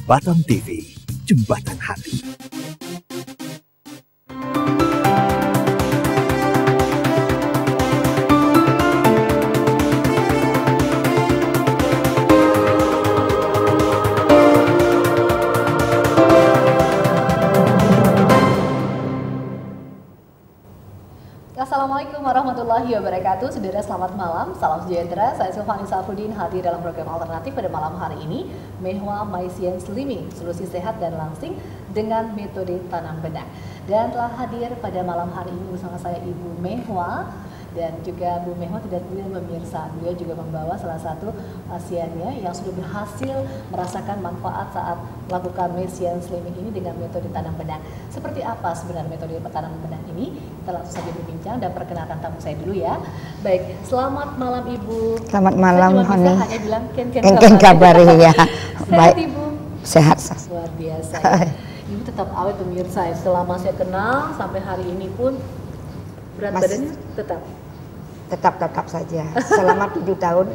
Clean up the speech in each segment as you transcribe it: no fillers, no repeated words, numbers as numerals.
Batam TV, Jembatan Hati. Assalamualaikum warahmatullahi wabarakatuh. Saudara, selamat malam, salam sejahtera. Saya Silvani Safruddin hadir dalam program alternatif pada malam hari ini, Mehwa Maisian Slimming, solusi sehat dan langsing dengan metode tanam benang. Dan telah hadir pada malam hari ini bersama saya Ibu Mehwa. Dan juga Bu Mehwa tidak sendiri pemirsa, beliau juga membawa salah satu pasiennya yang sudah berhasil merasakan manfaat saat melakukan Maisian Slimming ini dengan metode tanam benang. Seperti apa sebenarnya metode tanam benang ini? Kita langsung saja berbincang dan perkenalkan tamu saya dulu ya. Baik, selamat malam Ibu. Selamat malam, Saya cuma Honi. bisa hanya bilang Ken kabar ya. Sehat Ibu? Sehat. Luar biasa ya. Ibu tetap awet pemirsa, selama saya kenal sampai hari ini pun berat badannya tetap saja. Selama 7 tahun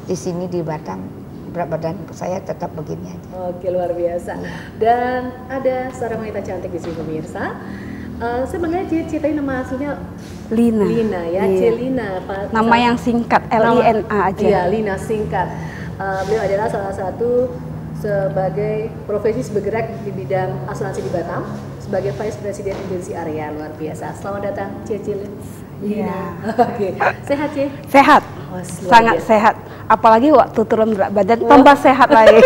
di sini di Batam, berat badan saya tetap begini aja. Oke, luar biasa. Dan ada seorang wanita cantik di sini pemirsa. Sebenarnya ceritain nama aslinya Lina. Lina ya, Iya. Lina. Nama yang singkat, Lina aja. Iya, Lina singkat. Beliau adalah salah satu sebagai profesi bergerak di bidang asuransi di Batam sebagai Vice President Agency Area. Luar biasa. Selamat datang Cece Lina. Iya. Oke, sehat Ce? Sehat, sangat sehat. Apalagi waktu turun berat badan tambah sehat lagi.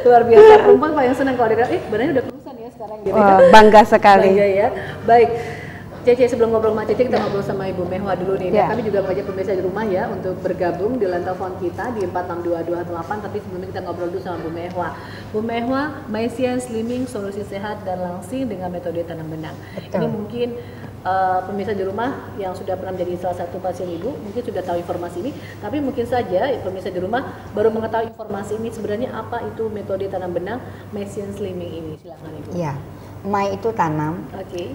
Luar biasa. Perempuan paling senang kalau dia badannya udah kurusan ya sekarang gitu. Bangga sekali. Bangga ya. Baik. Cece, sebelum ngobrol sama Cece, kita ngobrol sama Ibu Mehwa dulu nih. Ya. Kami juga mengajak pemirsa di rumah ya untuk bergabung di line telepon kita di 46228. Tapi sebelumnya kita ngobrol dulu sama Bu Mehwa. Bu Mehwa, Maisian Slimming, solusi sehat dan langsing dengan metode tanam benang. Betul. Ini mungkin pemirsa di rumah yang sudah pernah menjadi salah satu pasien Ibu mungkin sudah tahu informasi ini. Tapi mungkin saja pemirsa di rumah baru mengetahui informasi ini sebenarnya apa itu metode tanam benang Maisian Slimming ini. Silakan Ibu. Iya. Mai itu tanam,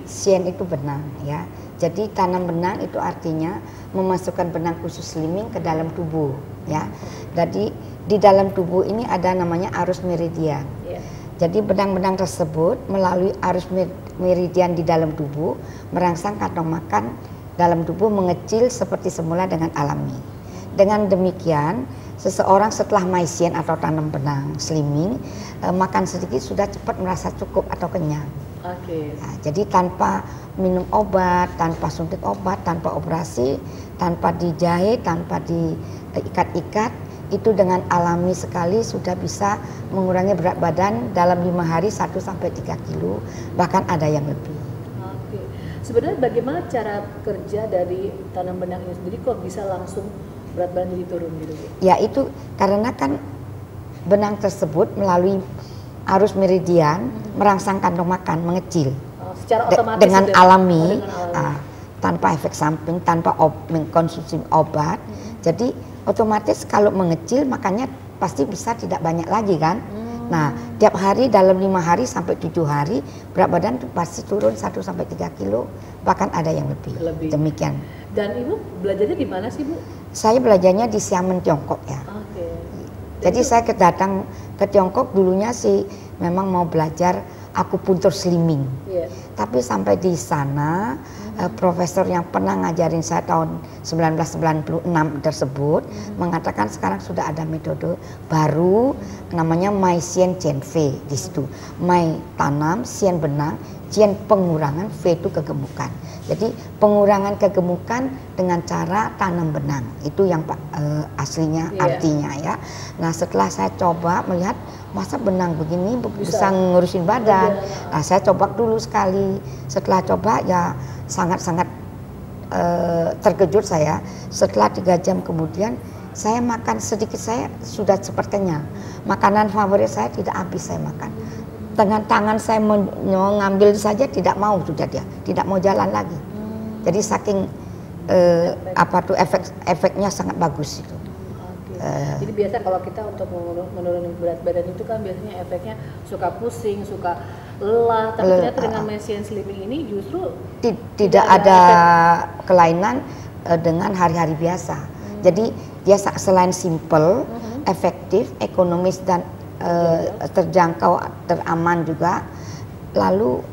sien itu benang ya. Jadi tanam benang itu artinya memasukkan benang khusus slimming ke dalam tubuh ya. Jadi di dalam tubuh ini ada namanya arus meridian. Jadi benang-benang tersebut melalui arus meridian di dalam tubuh merangsang kantong makan dalam tubuh mengecil seperti semula dengan alami. Dengan demikian, seseorang setelah maisian atau tanam benang slimming, makan sedikit sudah cepat merasa cukup atau kenyang. Nah, jadi tanpa minum obat, tanpa suntik obat, tanpa operasi, tanpa dijahit, tanpa diikat-ikat, itu dengan alami sekali sudah bisa mengurangi berat badan dalam 5 hari 1-3 kilo, bahkan ada yang lebih. Oke. Sebenarnya bagaimana cara kerja dari tanam benang ini sendiri kok bisa langsung berat badan jadi turun gitu? Ya itu karena kan benang tersebut melalui arus meridian merangsang kantong makan mengecil secara otomatis dengan alami, dengan alami. tanpa efek samping, tanpa mengkonsumsi obat. Jadi otomatis kalau mengecil makannya pasti bisa tidak banyak lagi kan. Nah tiap hari dalam 5 hari sampai 7 hari berat badan itu pasti turun 1-3 kilo, bahkan ada yang lebih. Demikian. Dan Ibu belajarnya di mana sih Bu? Saya belajarnya di Xiamen, Tiongkok ya. Jadi saya datang ke Tiongkok dulunya sih memang mau belajar akupuntur slimming. Tapi sampai di sana profesor yang pernah ngajarin saya tahun 1996 tersebut mengatakan sekarang sudah ada metode baru namanya Maisian Chen V di situ. Mai tanam, Sien benang, Chen pengurangan, V itu kegemukan. Jadi pengurangan kegemukan dengan cara tanam benang itu yang aslinya artinya ya. Nah setelah saya coba melihat masa benang begini bisa ngurusin badan. Nah saya coba dulu sekali. Setelah coba ya sangat-sangat terkejut saya. Setelah 3 jam kemudian saya makan sedikit saya sudah sepertinya. Makanan favorit saya tidak habis saya makan. Dengan tangan saya mengambil saja tidak mau sudah dia, tidak mau jalan lagi. Jadi saking efeknya sangat bagus itu. Jadi biasa kalau kita untuk menurunkan berat badan itu kan biasanya efeknya suka pusing, suka lelah. Tapi ternyata dengan Maisian Slimming ini justru tidak ada kelainan dengan hari-hari biasa. Jadi dia selain simple, efektif, ekonomis dan terjangkau, teraman juga. Lalu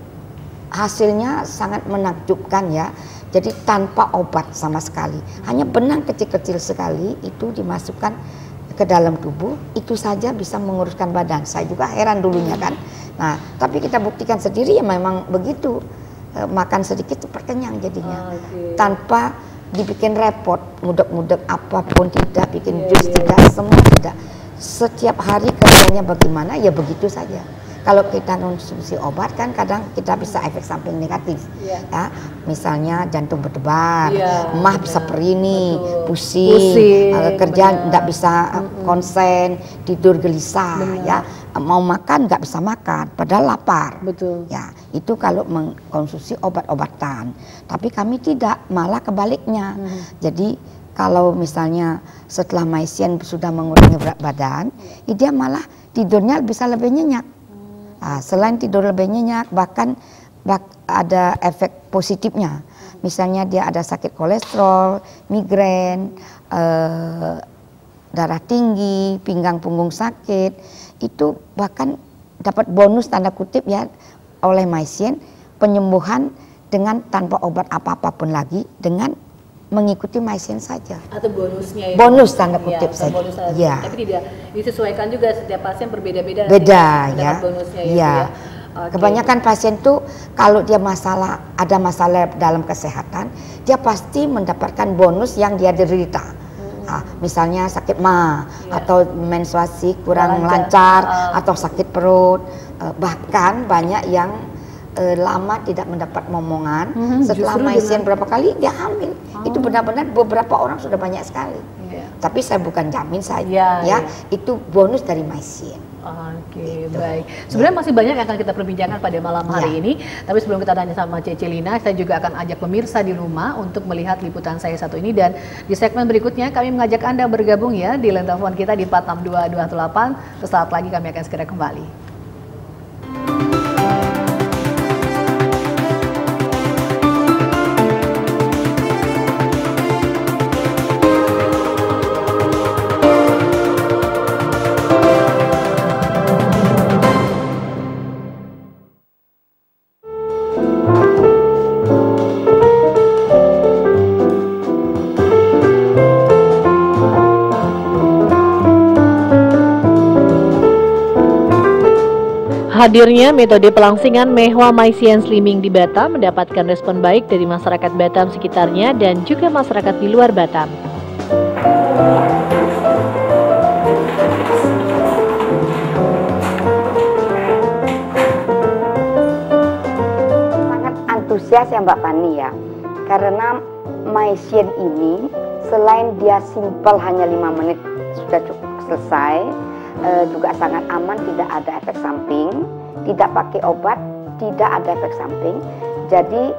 hasilnya sangat menakjubkan ya. Jadi tanpa obat sama sekali, hanya benang kecil-kecil sekali itu dimasukkan ke dalam tubuh, itu saja bisa menguruskan badan. Saya juga heran dulunya kan. Nah, tapi kita buktikan sendiri ya memang begitu. Makan sedikit cepat kenyang jadinya. Tanpa dibikin repot, mudek-mudek apapun tidak, bikin jus tidak, semua tidak. Setiap hari kerjanya bagaimana ya begitu saja. Kalau kita konsumsi obat kan kadang kita bisa efek samping negatif, ya. Misalnya jantung berdebar, mah bisa perini, pusing, kerja tidak bisa konsen, tidur gelisah, ya. Mau makan nggak bisa makan, padahal lapar. Betul. Ya, itu kalau mengkonsumsi obat-obatan. Tapi kami tidak, malah kebaliknya. Jadi kalau misalnya setelah Maicien sudah mengurangi berat badan, dia malah tidurnya bisa lebih nyenyak. Nah, selain tidur lebih nyenyak, bahkan ada efek positifnya. Misalnya dia ada sakit kolesterol, migrain, darah tinggi, pinggang punggung sakit, itu bahkan dapat bonus tanda kutip ya oleh Maicien, penyembuhan dengan tanpa obat apa-apapun lagi, dengan mengikuti Maicien saja. Atau bonusnya ya? Bonus tanda kutip saja. Bonus saja. Ya. Tapi tidak disesuaikan juga, setiap pasien berbeda-beda. Beda ya. Bonusnya Ya. Kebanyakan pasien tuh kalau dia ada masalah dalam kesehatan, dia pasti mendapatkan bonus yang dia derita. Misalnya sakit mah, atau menstruasi kurang lancar, atau sakit perut, bahkan banyak yang lama tidak mendapat momongan, setelah Maicien berapa kali dia hamil. Itu benar-benar beberapa orang sudah banyak sekali. Tapi saya bukan jamin saja, ya. Itu bonus dari Maicien. Oke, baik. Sebenarnya masih banyak yang akan kita perbincangkan pada malam hari ini. Tapi sebelum kita tanya sama Cece Lina, saya juga akan ajak pemirsa di rumah untuk melihat liputan saya satu ini. Dan di segmen berikutnya kami mengajak Anda bergabung ya di line telepon kita di 462218. Sesaat lagi kami akan segera kembali. Hadirnya metode pelangsingan Mehwa Maicien Slimming di Batam mendapatkan respon baik dari masyarakat Batam sekitarnya dan juga masyarakat di luar Batam. Sangat antusias ya Mbak Fani ya, karena Maicien ini selain dia simpel hanya 5 menit sudah cukup selesai, juga sangat aman, tidak ada efek samping, tidak pakai obat, tidak ada efek samping. Jadi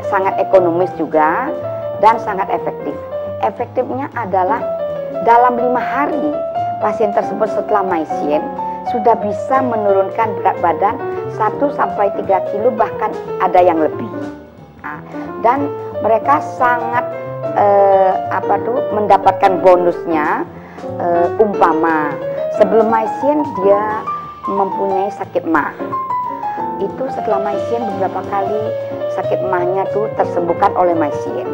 sangat ekonomis juga dan sangat efektif. Efektifnya adalah dalam 5 hari pasien tersebut setelah Maicien sudah bisa menurunkan berat badan 1-3 kilo, bahkan ada yang lebih. Dan mereka sangat mendapatkan bonusnya. Umpama sebelum Maicien dia mempunyai sakit mah, itu setelah Maicien beberapa kali sakit mahnya tuh tersembuhkan oleh Maicien.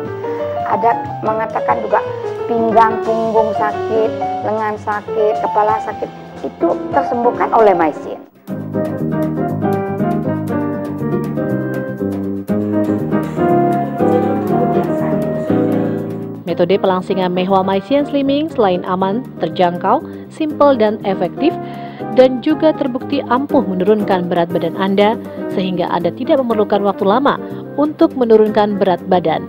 Ada mengatakan juga pinggang punggung sakit, lengan sakit, kepala sakit, itu tersembuhkan oleh Maicien. Metode pelangsingan Mehwa Maicien Slimming selain aman, terjangkau, simpel dan efektif, dan juga terbukti ampuh menurunkan berat badan Anda, sehingga Anda tidak memerlukan waktu lama untuk menurunkan berat badan.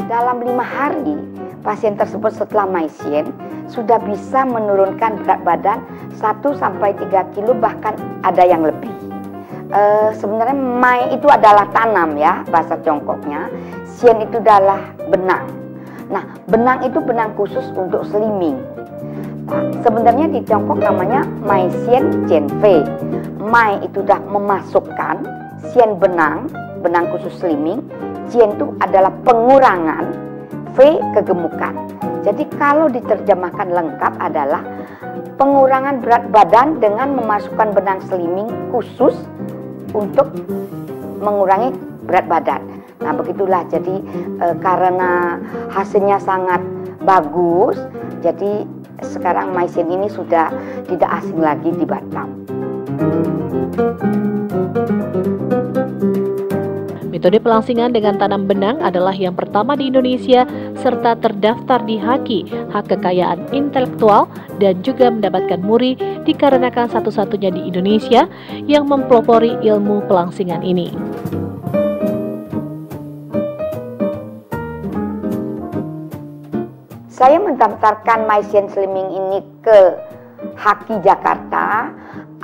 Dalam 5 hari, pasien tersebut setelah Maicien sudah bisa menurunkan berat badan 1-3 kilo, bahkan ada yang lebih. Sebenarnya Mai itu adalah tanam ya, bahasa Tiongkoknya. Cien itu adalah benang. Nah, benang itu benang khusus untuk slimming. Nah, sebenarnya di Tiongkok namanya Maicien Cien Fei. Mai itu dah memasukkan, Cien benang khusus slimming. Cien itu adalah pengurangan, Fei kegemukan. Jadi kalau diterjemahkan lengkap adalah pengurangan berat badan dengan memasukkan benang slimming khusus untuk mengurangi berat badan. Nah begitulah, jadi karena hasilnya sangat bagus, jadi sekarang Maicien ini sudah tidak asing lagi di Batam. Metode pelangsingan dengan tanam benang adalah yang pertama di Indonesia serta terdaftar di HAKI, Hak Kekayaan Intelektual, dan juga mendapatkan MURI dikarenakan satu-satunya di Indonesia yang mempelopori ilmu pelangsingan ini. Saya mendaftarkan Maicien Slimming ini ke HAKI Jakarta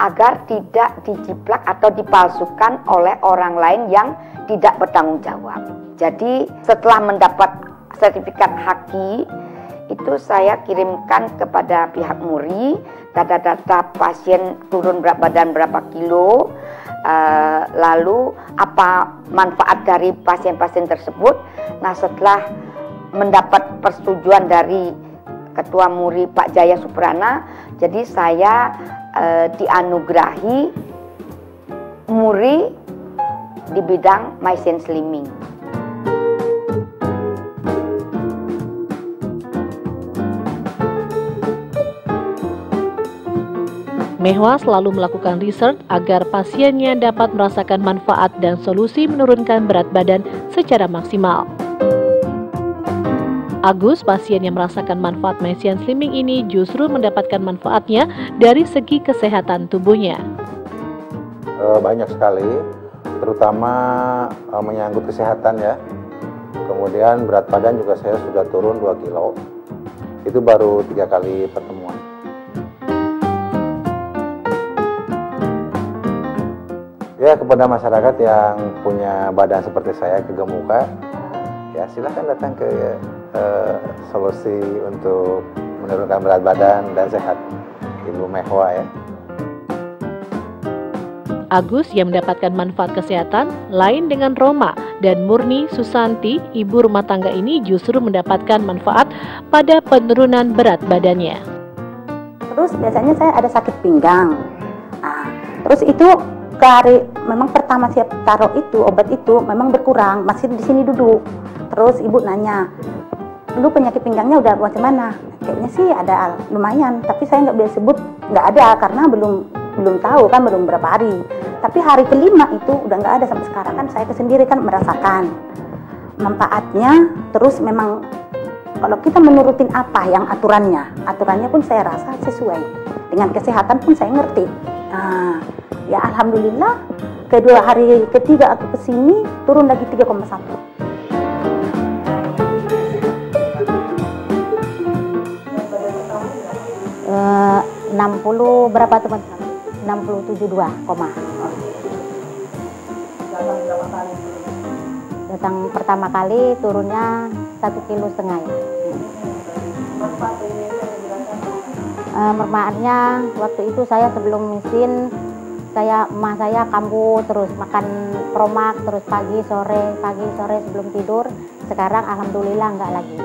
agar tidak dijiplak atau dipalsukan oleh orang lain yang tidak bertanggung jawab. Jadi setelah mendapat sertifikat HAKI, itu saya kirimkan kepada pihak MURI data-data pasien turun berat badan berapa kilo, lalu apa manfaat dari pasien-pasien tersebut. Nah setelah mendapat persetujuan dari Ketua MURI Pak Jaya Suprana, jadi saya dianugerahi MURI di bidang Maicien Slimming. Mehwa selalu melakukan riset agar pasiennya dapat merasakan manfaat dan solusi menurunkan berat badan secara maksimal. Agus, pasien yang merasakan manfaat Maicien Slimming ini justru mendapatkan manfaatnya dari segi kesehatan tubuhnya. Banyak sekali, terutama menyangkut kesehatan ya. Kemudian berat badan juga saya sudah turun 2 kilo. Itu baru 3 kali pertemuan. Ya, kepada masyarakat yang punya badan seperti saya, kegemukan, ya silahkan datang ke solusi untuk menurunkan berat badan dan sehat, Ibu Mehwa ya. Agus yang mendapatkan manfaat kesehatan lain dengan Roma dan Murni Susanti, ibu rumah tangga ini justru mendapatkan manfaat pada penurunan berat badannya. Terus biasanya saya ada sakit pinggang. Nah, terus itu ke hari memang pertama saya taruh itu obat itu memang berkurang, masih di sini duduk. Terus ibu nanya, "Lu penyakit pinggangnya udah macam mana?" Kayaknya sih ada lumayan, tapi saya nggak bisa sebut nggak ada karena belum tahu kan, belum berapa hari. Tapi hari kelima itu udah nggak ada sampai sekarang kan, saya sendiri kan merasakan manfaatnya. Terus memang kalau kita menurutin apa yang aturannya pun saya rasa sesuai dengan kesehatan pun saya ngerti. Nah, ya alhamdulillah hari ketiga aku kesini turun lagi 3,1. 60 berapa teman? 67,2 koma. Datang pertama kali turunnya 1,5 kilo ya. Manfaatnya waktu itu saya sebelum misin, emak saya kambuh terus makan promak terus pagi sore sebelum tidur. Sekarang alhamdulillah enggak lagi.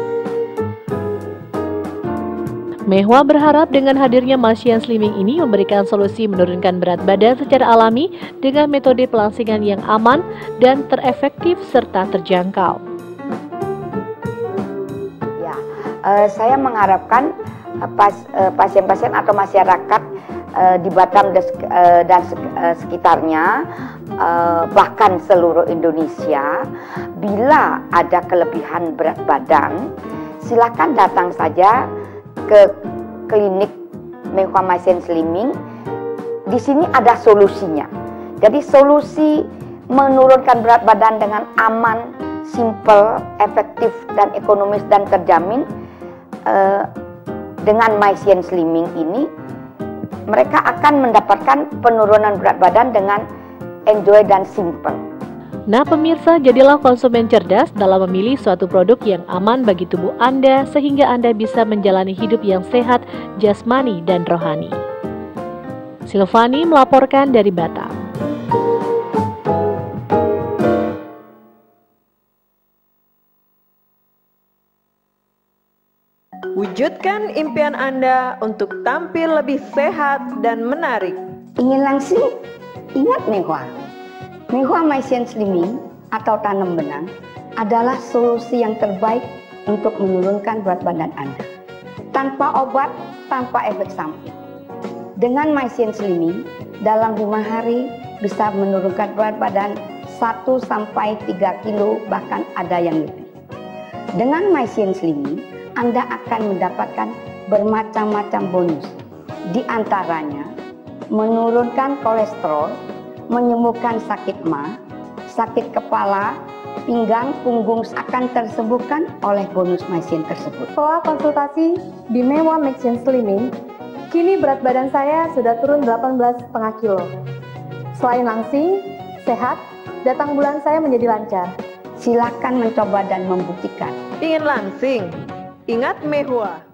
Mehwa berharap dengan hadirnya Maicien Slimming ini memberikan solusi menurunkan berat badan secara alami dengan metode pelangsingan yang aman dan terefektif serta terjangkau. Ya, saya mengharapkan pasien-pasien atau masyarakat di Batam dan sekitarnya, bahkan seluruh Indonesia, bila ada kelebihan berat badan, silakan datang saja ke klinik Mehwa Maicien Slimming. Di sini ada solusinya. Jadi solusi menurunkan berat badan dengan aman, simple, efektif dan ekonomis dan terjamin. Dengan Maicien Slimming ini mereka akan mendapatkan penurunan berat badan dengan enjoy dan simple. Nah pemirsa, jadilah konsumen cerdas dalam memilih suatu produk yang aman bagi tubuh Anda sehingga Anda bisa menjalani hidup yang sehat, jasmani dan rohani. Silvani melaporkan dari Batam. Wujudkan impian Anda untuk tampil lebih sehat dan menarik. Ingin langsing? Ingat Mehwa. Mehwa Maisian Slimming atau tanam benang adalah solusi yang terbaik untuk menurunkan berat badan Anda. Tanpa obat, tanpa efek samping. Dengan Maisian Slimming, dalam 5 hari bisa menurunkan berat badan 1 sampai 3 kilo, bahkan ada yang lebih. Dengan Maisian Slimming, Anda akan mendapatkan bermacam-macam bonus. Di antaranya, menurunkan kolesterol, menyembuhkan sakit mah, sakit kepala, pinggang, punggung akan tersembuhkan oleh bonus Maisian tersebut. Setelah konsultasi di Mehwa Maisian Slimming, kini berat badan saya sudah turun 18,5 kilo. Selain langsing, sehat, datang bulan saya menjadi lancar. Silakan mencoba dan membuktikan. Ingin langsing? Ingat Mehwa.